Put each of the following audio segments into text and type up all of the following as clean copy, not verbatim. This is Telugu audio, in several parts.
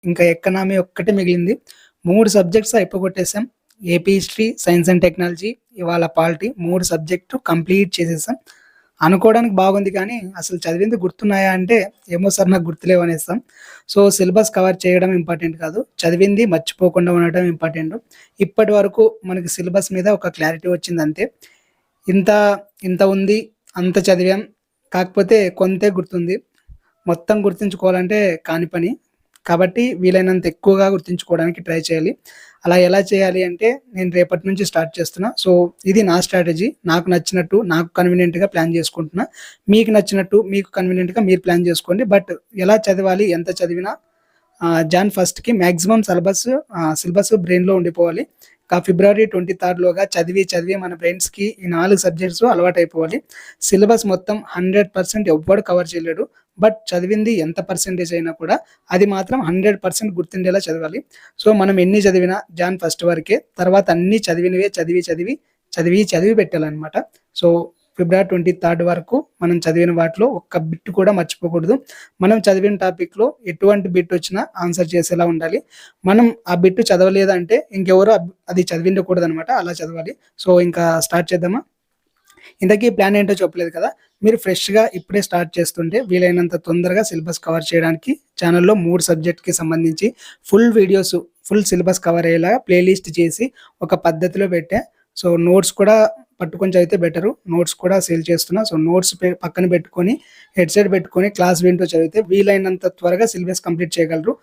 ఇంకా ఎకనామీ ఒక్కటే మిగిలింది. 3 సబ్జెక్ట్స్ అయిపోగొట్టేసాం. AP history, science and technology, ఇవాళ పాలిటీ 3 సబ్జెక్టు కంప్లీట్ చేసేసాం. అనుకోవడానికి బాగుంది కానీ, అసలు చదివింది గుర్తున్నాయా అంటే, ఏమో సార్ నాకు గుర్తులేవు అనేస్తాం. సో, సిలబస్ కవర్ చేయడం ఇంపార్టెంట్ కాదు. చదివింది మర్చిపోకుండా ఉండడం ఇంపార్టెంటు. ఇప్పటి వరకు మనకి సిలబస్ మీద ఒక క్లారిటీ వచ్చిందంతే. ఇంత ఇంత ఉంది, అంత చదివాం. కాకపోతే కొంతే గుర్తుంది. మొత్తం గుర్తుంచుకోవాలంటే కాని పని. కాబట్టి వీలైనంత ఎక్కువగా గుర్తుంచుకోవడానికి ట్రై చేయాలి. అలా ఎలా చేయాలి అంటే నేను రేపటి నుంచి స్టార్ట్ చేస్తున్నా. సో, ఇది నా స్ట్రాటజీ. నాకు నచ్చినట్టు, నాకు కన్వీనియంట్‌గా ప్లాన్ చేసుకుంటున్నా. మీకు నచ్చినట్టు, మీకు కన్వీనియంట్‌గా మీరు ప్లాన్ చేసుకోండి. బట్ ఎలా చదవాలి, ఎంత చదివినా జాన్ ఫస్ట్‌కి మాక్సిమం సిలబస్ బ్రెయిన్‌లో ఉండిపోవాలి. ఫిబ్రవరి 23 లోగా చదివి మన బ్రెయిన్స్‌కి ఈ 4 సబ్జెక్ట్స్ అలవాటైపోవాలి. సిలబస్ మొత్తం 100% ఎవ్వడు కవర్ చేయలేడు. బట్ చదివింది ఎంత పర్సెంటేజ్ అయినా కూడా అది మాత్రం 100% గుర్తుండేలా చదవాలి. సో, మనం ఎన్ని చదివినా జాన్ ఫస్ట్ వరకే. తర్వాత అన్నీ చదివినవే చదివి పెట్టాలనమాట. సో, ఫిబ్రవరి 23 వరకు మనం చదివిన వాటిలో ఒక్క బిట్ కూడా మర్చిపోకూడదు. మనం చదివిన టాపిక్‌లో ఎటువంటి బిట్ వచ్చినా ఆన్సర్ చేసేలా ఉండాలి. మనం ఆ బిట్ చదవలేదంటే ఇంకెవరో అది చదివిండకూడదనమాట. అలా చదవాలి. సో, ఇంకా స్టార్ట్ చేద్దామా? ఇంతకీ ప్లాన్ ఏంటో చెప్పలేదు కదా! మీరు ఫ్రెష్‌గా ఇప్పుడే స్టార్ట్ చేస్తుంటే వీలైనంత తొందరగా సిలబస్ కవర్ చేయడానికి ఛానెల్‌లో 3 సబ్జెక్ట్‌కి సంబంధించి ఫుల్ సిలబస్ కవర్ అయ్యేలా ప్లేలిస్ట్ చేసి ఒక పద్ధతిలో పెట్టా. సో, నోట్స్ కూడా పట్టుకొని చదివితే బెటరు. నోట్స్ కూడా సేల్ చేస్తున్నా. సో, నోట్స్ పక్కన పెట్టుకొని, హెడ్‌సెట్ పెట్టుకొని క్లాస్ వింటూ చదివితే వీలైనంత త్వరగా సిలబస్ కంప్లీట్ చేయగలరు.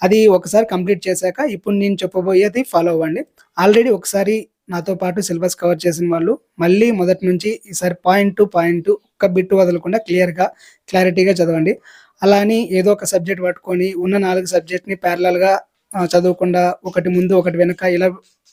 అది ఒకసారి కంప్లీట్ చేశాక ఇప్పుడు నేను చెప్పబోయేది ఫాలో అవ్వండి. ఆల్రెడీ ఒకసారి నాతో పాటు సిలబస్ కవర్ చేసిన వాళ్ళు మళ్ళీ మొదటి నుంచి ఈసారి పాయింట్ టు పాయింట్ ఒక్క బిట్ వదలకుండా క్లారిటీగా చదవండి. అలా అని ఏదో ఒక సబ్జెక్ట్ పట్టుకొని ఉన్న 4 సబ్జెక్ట్‌ని ప్యారలల్‌గా చదవకుండా ఒకటి ముందు, ఒకటి వెనక ఇలా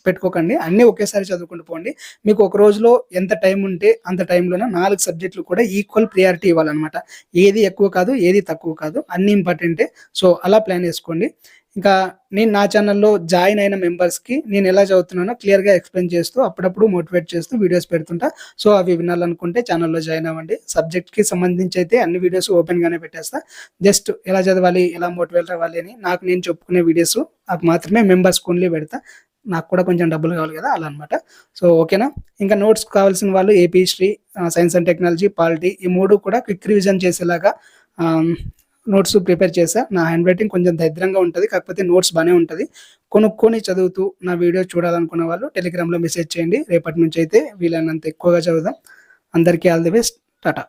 పెట్టుకోకండి. అన్నీ ఒకేసారి చదువుకుంటూ పోండి. మీకు ఒక రోజులో ఎంత టైం ఉంటే అంత టైంలోనే 4 సబ్జెక్టులు కూడా ఈక్వల్ ప్రియారిటీ ఇవ్వాలనమాట. ఏది ఎక్కువ కాదు, ఏది తక్కువ కాదు. అన్నీ ఇంపార్టెంటే. సో, అలా ప్లాన్ చేసుకోండి. ఇంకా నేను నా ఛానెల్‌లో జాయిన్ అయిన మెంబర్స్‌కి నేను ఎలా చదువుతున్నానో క్లియర్‌గా ఎక్స్‌ప్లెయిన్ చేస్తూ అప్పుడప్పుడు మోటివేట్ చేస్తూ వీడియోస్ పెడుతుంటా. సో, అవి వినాలనుకుంటే ఛానెల్‌లో జాయిన్ అవ్వండి. సబ్జెక్ట్‌కి సంబంధించి అయితే అన్ని వీడియోస్ ఓపెన్‌గానే పెట్టేస్తా. జస్ట్ ఎలా చదవాలి, ఎలా మోటివేట్ అవ్వాలి అని నాకు నేను చెప్పుకునే వీడియోస్ అవి మాత్రమే మెంబర్స్‌కి ఓన్లీ పెడతా. నాకు కూడా కొంచెం డబ్బులు కావాలి కదా! అలా అనమాట. సో, ఓకేనా? ఇంకా నోట్స్ కావాల్సిన వాళ్ళు AP history, science and technology, polity ఈ 3 కూడా క్విక్ రివిజన్ చేసేలాగా ఆహ్, నోట్స్ ప్రిపేర్ చేశా. నా హ్యాండ్ రైటింగ్ కొంచెం దరిద్రంగా ఉంటది. కాకపోతే నోట్స్ బానే ఉంటది. కొనుక్కొని చదువుతూ నా వీడియో చూడాలనుకున్న వాళ్ళు టెలిగ్రామ్‌లో మెసేజ్ చేయండి. రేపటి నుంచి అయితే వీలైనంత ఎక్కువగా చదువుదాం. అందరికీ ఆల్ ది బెస్ట్. టాటా.